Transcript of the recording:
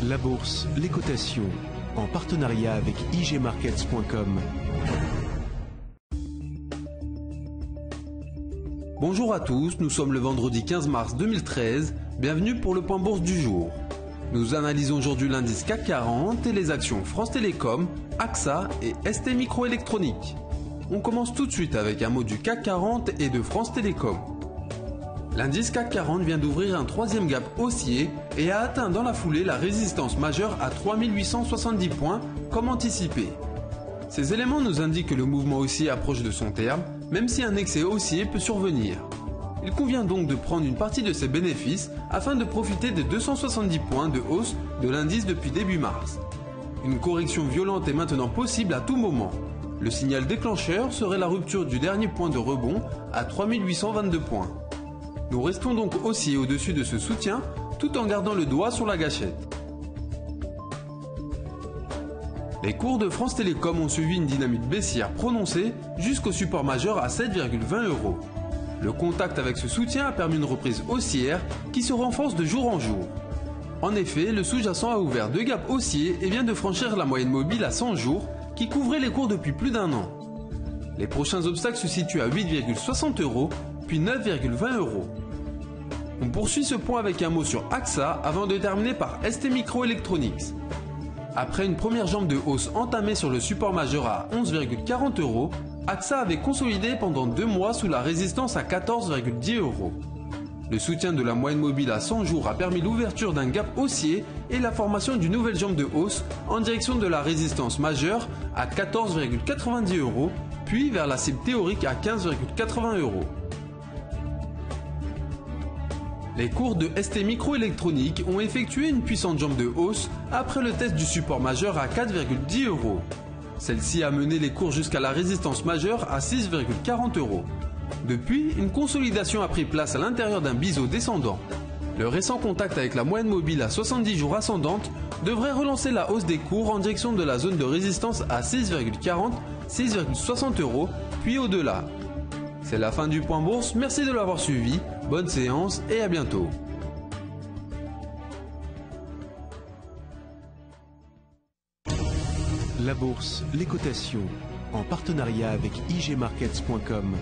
La bourse, les cotations, en partenariat avec igmarkets.com. Bonjour à tous, nous sommes le vendredi 15 mars 2013, bienvenue pour le point bourse du jour. Nous analysons aujourd'hui l'indice CAC 40 et les actions France Télécom, AXA et ST Microélectronique. On commence tout de suite avec un mot du CAC 40 et de France Télécom. L'indice CAC 40 vient d'ouvrir un troisième gap haussier et a atteint dans la foulée la résistance majeure à 3870 points comme anticipé. Ces éléments nous indiquent que le mouvement haussier approche de son terme, même si un excès haussier peut survenir. Il convient donc de prendre une partie de ces bénéfices afin de profiter des 270 points de hausse de l'indice depuis début mars. Une correction violente est maintenant possible à tout moment. Le signal déclencheur serait la rupture du dernier point de rebond à 3822 points. Nous restons donc haussiers au-dessus de ce soutien tout en gardant le doigt sur la gâchette. Les cours de France Télécom ont suivi une dynamique baissière prononcée jusqu'au support majeur à 7,20 €. Le contact avec ce soutien a permis une reprise haussière qui se renforce de jour en jour. En effet, le sous-jacent a ouvert deux gaps haussiers et vient de franchir la moyenne mobile à 100 jours qui couvrait les cours depuis plus d'un an. Les prochains obstacles se situent à 8,60 €, puis 9,20 €. On poursuit ce point avec un mot sur AXA avant de terminer par ST Microelectronics. Après une première jambe de hausse entamée sur le support majeur à 11,40 €, AXA avait consolidé pendant 2 mois sous la résistance à 14,10 €. Le soutien de la moyenne mobile à 100 jours a permis l'ouverture d'un gap haussier et la formation d'une nouvelle jambe de hausse en direction de la résistance majeure à 14,90 €, puis vers la cible théorique à 15,80 €. Les cours de ST Microélectronique ont effectué une puissante jambe de hausse après le test du support majeur à 4,10 €. Celle-ci a mené les cours jusqu'à la résistance majeure à 6,40 €. Depuis, une consolidation a pris place à l'intérieur d'un biseau descendant. Le récent contact avec la moyenne mobile à 70 jours ascendante devrait relancer la hausse des cours en direction de la zone de résistance à 6,40-6,60 €, puis au-delà. C'est la fin du point bourse, merci de l'avoir suivi, bonne séance et à bientôt. La bourse, les cotations, en partenariat avec igmarkets.com.